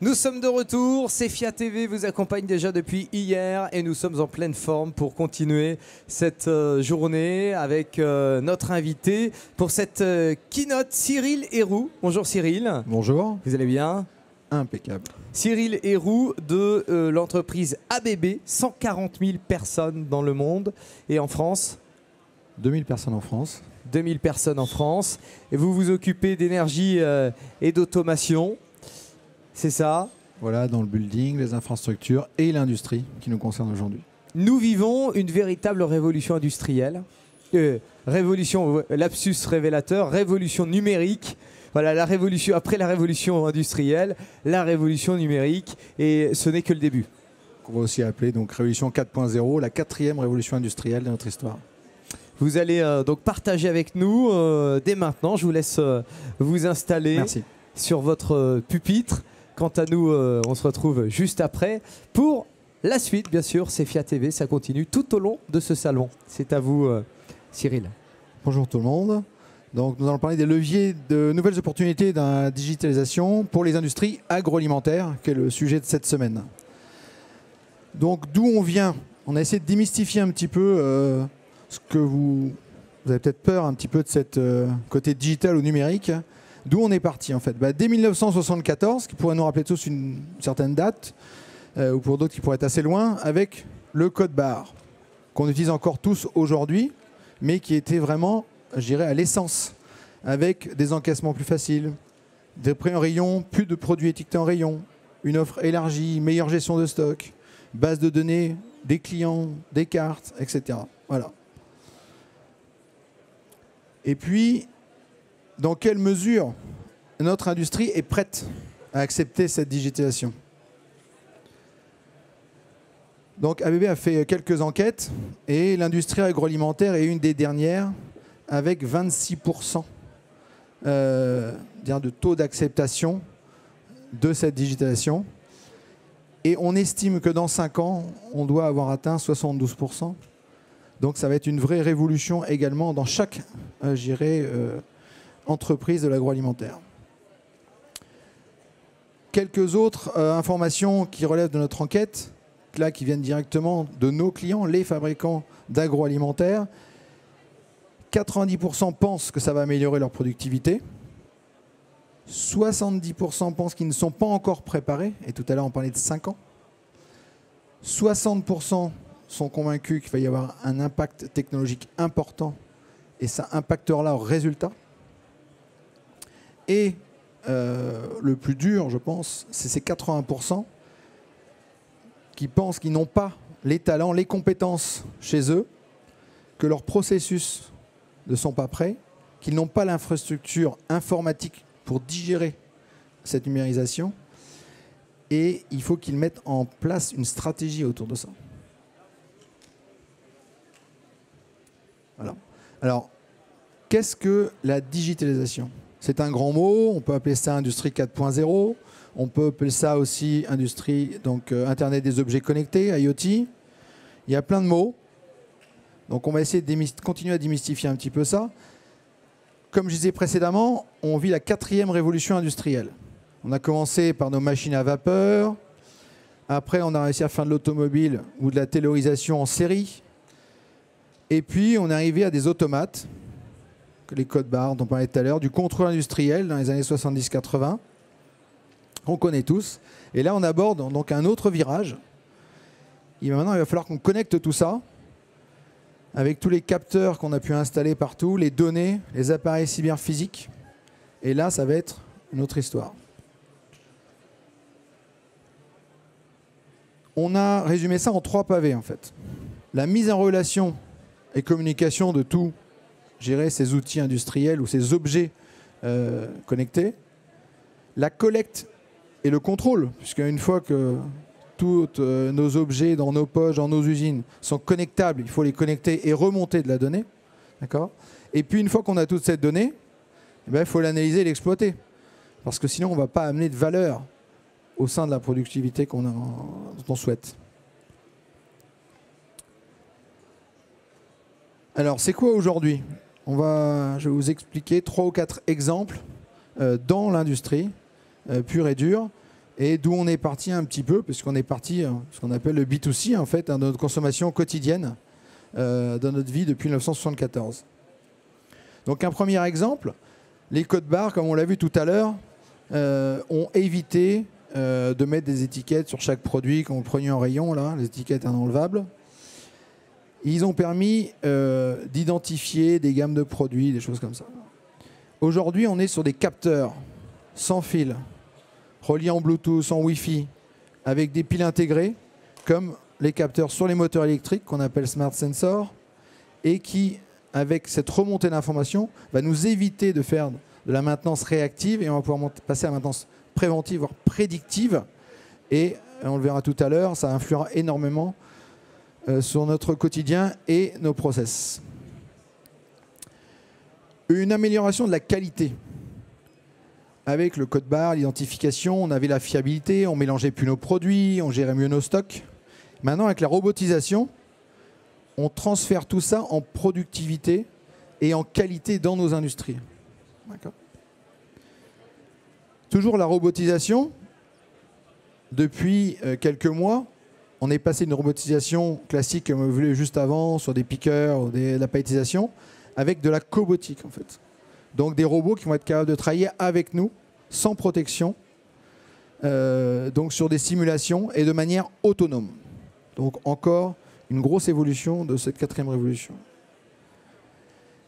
Nous sommes de retour, Cefia TV vous accompagne déjà depuis hier et nous sommes en pleine forme pour continuer cette journée avec notre invité pour cette keynote, Cyril Héroux. Bonjour Cyril. Bonjour. Vous allez bien? Impeccable. Cyril Héroux de l'entreprise ABB, 140 000 personnes dans le monde et en France 2000 personnes en France. 2000 personnes en France. Et vous vous occupez d'énergie et d'automation. C'est ça. Voilà, dans le building, les infrastructures et l'industrie qui nous concerne aujourd'hui. Nous vivons une véritable révolution industrielle. Révolution, lapsus révélateur, révolution numérique. Voilà, la révolution, après la révolution industrielle, la révolution numérique. Et ce n'est que le début. On va aussi appeler donc révolution 4.0, la 4e révolution industrielle de notre histoire. Vous allez donc partager avec nous dès maintenant. Je vous laisse vous installer sur votre pupitre. Quant à nous, on se retrouve juste après pour la suite, bien sûr. Cefia TV, ça continue tout au long de ce salon. C'est à vous, Cyril. Bonjour tout le monde. Donc, nous allons parler des leviers de nouvelles opportunités dans la digitalisation pour les industries agroalimentaires, qui est le sujet de cette semaine. Donc, d'où on vient? On a essayé de démystifier un petit peu ce que vous avez peut-être peur un petit peu de cette côté digital ou numérique. D'où on est parti en fait? Dès 1974, qui pourrait nous rappeler tous une certaine date, ou pour d'autres qui pourraient être assez loin, avec le code barre, qu'on utilise encore tous aujourd'hui, mais qui était vraiment, je dirais, à l'essence, avec des encaissements plus faciles, des prix en rayon, plus de produits étiquetés en rayon, une offre élargie, meilleure gestion de stock, base de données, des clients, des cartes, etc. Voilà. Et puis, dans quelle mesure notre industrie est prête à accepter cette digitalisation? Donc ABB a fait quelques enquêtes et l'industrie agroalimentaire est une des dernières avec 26% de taux d'acceptation de cette digitalisation. Et on estime que dans 5 ans, on doit avoir atteint 72%. Donc ça va être une vraie révolution également dans chaque, entreprise de l'agroalimentaire. Quelques autres informations qui relèvent de notre enquête, là, qui viennent directement de nos clients, les fabricants d'agroalimentaire. 90% pensent que ça va améliorer leur productivité. 70% pensent qu'ils ne sont pas encore préparés, et tout à l'heure on parlait de 5 ans. 60% sont convaincus qu'il va y avoir un impact technologique important, et ça impactera leurs résultats. Et le plus dur, je pense, c'est ces 80% qui pensent qu'ils n'ont pas les talents, les compétences chez eux, que leurs processus ne sont pas prêts, qu'ils n'ont pas l'infrastructure informatique pour digérer cette numérisation. Et il faut qu'ils mettent en place une stratégie autour de ça. Voilà. Alors, qu'est-ce que la digitalisation? C'est un grand mot, on peut appeler ça industrie 4.0, on peut appeler ça aussi industrie, donc Internet des objets connectés, IoT. Il y a plein de mots. Donc on va essayer de continuer à démystifier un petit peu ça. Comme je disais précédemment, on vit la 4e révolution industrielle. On a commencé par nos machines à vapeur, après on a réussi à faire de l'automobile ou de la taylorisation en série, et puis on est arrivé à des automates, les codes barres dont on parlait tout à l'heure, du contrôle industriel dans les années 70-80, qu'on connaît tous. Et là, on aborde donc un autre virage. Et maintenant, il va falloir qu'on connecte tout ça avec tous les capteurs qu'on a pu installer partout, les données, les appareils cyberphysiques. Et là, ça va être une autre histoire. On a résumé ça en 3 pavés, en fait. La mise en relation et communication de tous ces outils industriels ou ces objets connectés. La collecte et le contrôle, puisqu'une fois que tous nos objets dans nos poches, dans nos usines sont connectables, il faut les connecter et remonter de la donnée. D'accord ? Et puis une fois qu'on a toute cette donnée, il faut l'analyser et l'exploiter. Parce que sinon, on ne va pas amener de valeur au sein de la productivité dont on souhaite. Alors, c'est quoi aujourd'hui ? Je vais vous expliquer 3 ou 4 exemples dans l'industrie pure et dure Et d'où on est parti un petit peu, puisqu'on est parti, ce qu'on appelle le B2C, en fait, dans notre consommation quotidienne, dans notre vie depuis 1974. Donc un premier exemple, les codes barres, comme on l'a vu tout à l'heure, ont évité de mettre des étiquettes sur chaque produit, quand vous preniez en rayon, là, les étiquettes inenlevables. Ils ont permis d'identifier des gammes de produits, des choses comme ça. Aujourd'hui, on est sur des capteurs sans fil, reliés en Bluetooth, en Wi-Fi, avec des piles intégrées, comme les capteurs sur les moteurs électriques qu'on appelle Smart Sensor, et qui, avec cette remontée d'informations, va nous éviter de faire de la maintenance réactive et on va pouvoir passer à la maintenance préventive, voire prédictive. Et on le verra tout à l'heure, ça influera énormément sur notre quotidien et nos process. Une amélioration de la qualité. Avec le code barre, l'identification, on avait la fiabilité, on mélangeait plus nos produits, on gérait mieux nos stocks. Maintenant, avec la robotisation, on transfère tout ça en productivité et en qualité dans nos industries. Toujours la robotisation. Depuis quelques mois, on est passé d'une robotisation classique, comme vous voulez juste avant, sur des piqueurs ou de la palettisation, avec de la cobotique en fait. Donc des robots qui vont être capables de travailler avec nous, sans protection, donc sur des simulations et de manière autonome. Donc encore une grosse évolution de cette 4e révolution.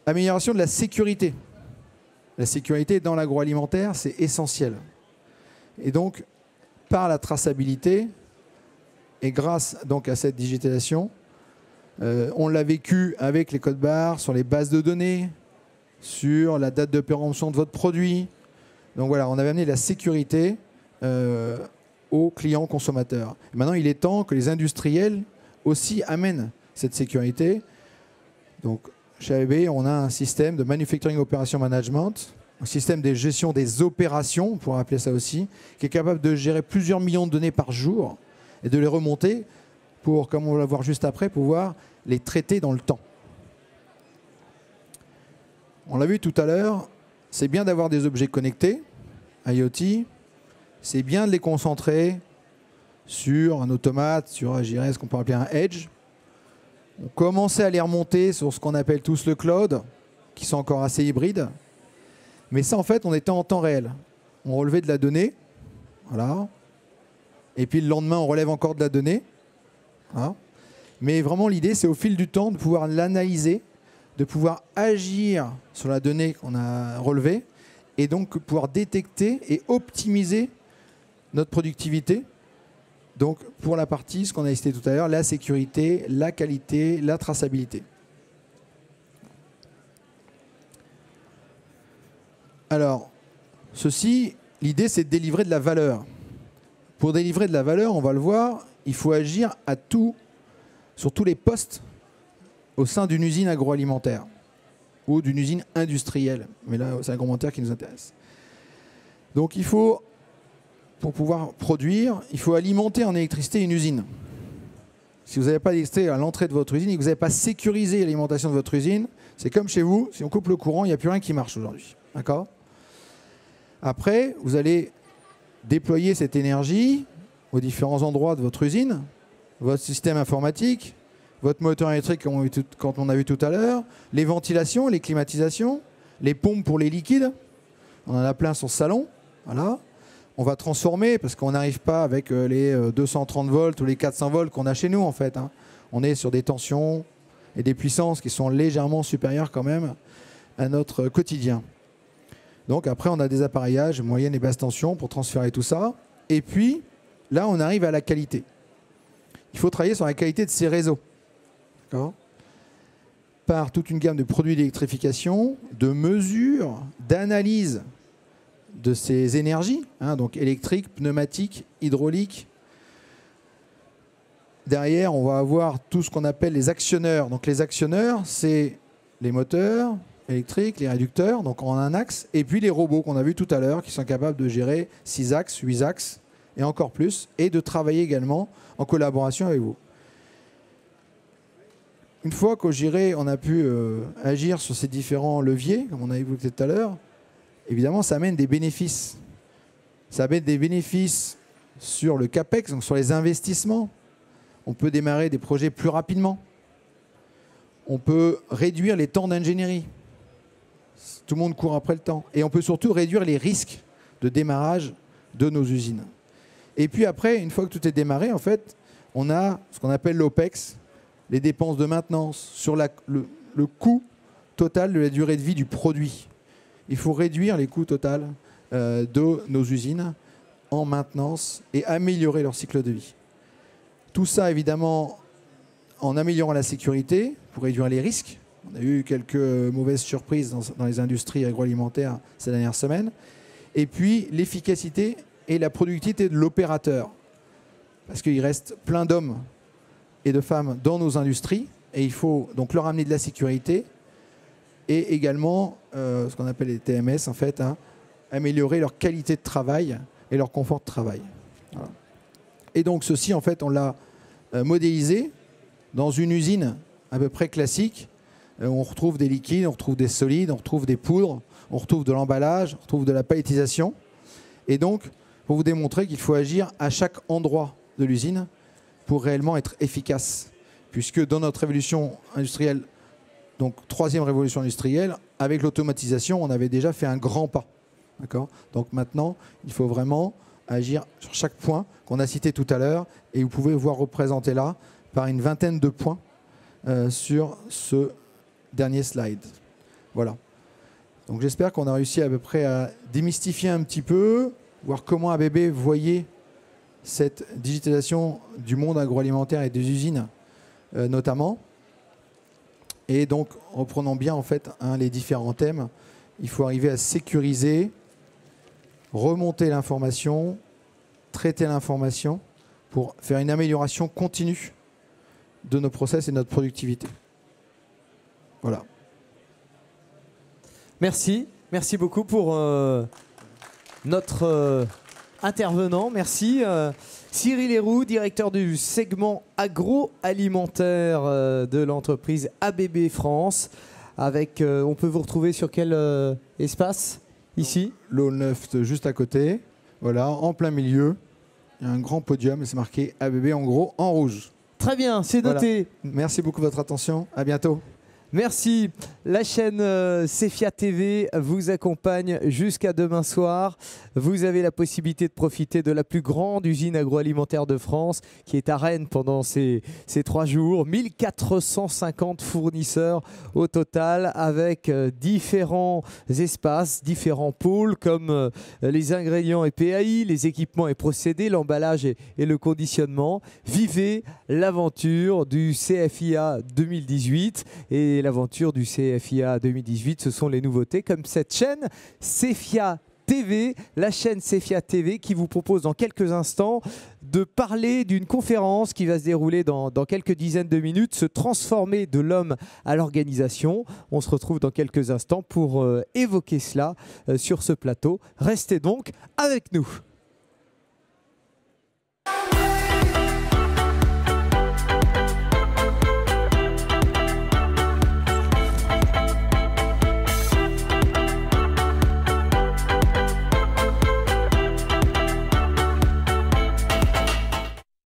Amélioration de la sécurité. La sécurité dans l'agroalimentaire, c'est essentiel. Et donc, par la traçabilité, et grâce donc à cette digitalisation, on l'a vécu avec les codes barres, sur les bases de données, sur la date de péremption de votre produit. Donc voilà, on avait amené la sécurité aux clients consommateurs. Et maintenant, il est temps que les industriels aussi amènent cette sécurité. Donc, chez ABB, on a un système de Manufacturing Operation Management, un système de gestion des opérations, on pourrait appeler ça aussi, qui est capable de gérer plusieurs millions de données par jour et de les remonter pour, comme on va le voir juste après, pouvoir les traiter dans le temps. On l'a vu tout à l'heure, c'est bien d'avoir des objets connectés, IoT, c'est bien de les concentrer sur un automate, sur, je dirais, ce qu'on peut appeler un edge. On commençait à les remonter sur ce qu'on appelle tous le cloud, qui sont encore assez hybrides. Mais ça, en fait, on était en temps réel. On relevait de la donnée, voilà. Et puis le lendemain, on relève encore de la donnée. Voilà. Mais vraiment, l'idée, c'est au fil du temps de pouvoir l'analyser, de pouvoir agir sur la donnée qu'on a relevée, et donc pouvoir détecter et optimiser notre productivité. Donc, pour la partie, ce qu'on a listé tout à l'heure, la sécurité, la qualité, la traçabilité. Alors, ceci, l'idée, c'est de délivrer de la valeur. Pour délivrer de la valeur, on va le voir, il faut agir à tout, sur tous les postes au sein d'une usine agroalimentaire ou d'une usine industrielle. Mais là, c'est l'agroalimentaire qui nous intéresse. Donc, il faut, pour pouvoir produire, il faut alimenter en électricité une usine. Si vous n'avez pas d'électricité à l'entrée de votre usine et que vous n'avez pas sécurisé l'alimentation de votre usine, c'est comme chez vous, si on coupe le courant, il n'y a plus rien qui marche aujourd'hui. D'accord ? Après, vous allez déployer cette énergie aux différents endroits de votre usine, votre système informatique, votre moteur électrique, quand on a vu tout à l'heure, les ventilations, les climatisations, les pompes pour les liquides. On en a plein sur ce salon. Voilà. On va transformer parce qu'on n'arrive pas avec les 230 volts ou les 400 volts qu'on a chez nous en fait. On est sur des tensions et des puissances qui sont légèrement supérieures quand même à notre quotidien. Donc après, on a des appareillages moyenne et basse tension pour transférer tout ça. Et puis, là, on arrive à la qualité. Il faut travailler sur la qualité de ces réseaux. Par toute une gamme de produits d'électrification, de mesures, d'analyse de ces énergies, donc électriques, pneumatiques, hydrauliques. Derrière, on va avoir tout ce qu'on appelle les actionneurs. Donc les actionneurs, c'est les moteurs électriques, les réducteurs, donc en un axe, et puis les robots qu'on a vus tout à l'heure, qui sont capables de gérer 6 axes, 8 axes, et encore plus, et de travailler également en collaboration avec vous. Une fois qu'on a pu agir sur ces différents leviers, comme on a évoqué tout à l'heure, évidemment, ça amène des bénéfices. Ça amène des bénéfices sur le CAPEX, donc sur les investissements. On peut démarrer des projets plus rapidement. On peut réduire les temps d'ingénierie. Tout le monde court après le temps. Et on peut surtout réduire les risques de démarrage de nos usines. Et puis après, une fois que tout est démarré, en fait, on a ce qu'on appelle l'OPEX, les dépenses de maintenance, sur le coût total de la durée de vie du produit. Il faut réduire les coûts totaux de nos usines en maintenance et améliorer leur cycle de vie. Tout ça, évidemment, en améliorant la sécurité pour réduire les risques. On a eu quelques mauvaises surprises dans les industries agroalimentaires ces dernières semaines. Et puis, l'efficacité et la productivité de l'opérateur. Parce qu'il reste plein d'hommes et de femmes dans nos industries. Et il faut donc leur amener de la sécurité et également ce qu'on appelle les TMS, en fait, améliorer leur qualité de travail et leur confort de travail. Voilà. Et donc ceci, en fait, on l'a modélisé dans une usine à peu près classique. On retrouve des liquides, on retrouve des solides, on retrouve des poudres, on retrouve de l'emballage, on retrouve de la palettisation. Et donc, pour vous démontrer qu'il faut agir à chaque endroit de l'usine pour réellement être efficace. Puisque dans notre révolution industrielle, donc troisième révolution industrielle, avec l'automatisation, on avait déjà fait un grand pas. D'accord ? Donc maintenant, il faut vraiment agir sur chaque point qu'on a cité tout à l'heure. Et vous pouvez voir représenté là par une vingtaine de points sur ce dernier slide. Voilà. Donc j'espère qu'on a réussi à peu près à démystifier un petit peu, voir comment ABB voyait cette digitalisation du monde agroalimentaire et des usines notamment. Et donc, reprenons bien en fait les différents thèmes. Il faut arriver à sécuriser, remonter l'information, traiter l'information pour faire une amélioration continue de nos process et de notre productivité. Voilà. Merci. Merci beaucoup pour notre intervenant. Merci. Cyril Héroux, directeur du segment agroalimentaire de l'entreprise ABB France. Avec, on peut vous retrouver sur quel espace ici? Le 9 juste à côté. Voilà, en plein milieu. Il y a un grand podium et c'est marqué ABB en gros en rouge. Très bien, c'est noté. Voilà. Merci beaucoup de votre attention. À bientôt. Merci. La chaîne CEFIA TV vous accompagne jusqu'à demain soir. Vous avez la possibilité de profiter de la plus grande usine agroalimentaire de France qui est à Rennes pendant ces 3 jours. 1450 fournisseurs au total avec différents espaces, différents pôles comme les ingrédients et PAI, les équipements et procédés, l'emballage et le conditionnement. Vivez l'aventure du CFIA 2018 et l'aventure du CFIA 2018, ce sont les nouveautés comme cette chaîne CEFIA TV, la chaîne CEFIA TV qui vous propose dans quelques instants de parler d'une conférence qui va se dérouler dans quelques dizaines de minutes, se transformer de l'homme à l'organisation. On se retrouve dans quelques instants pour évoquer cela sur ce plateau. Restez donc avec nous.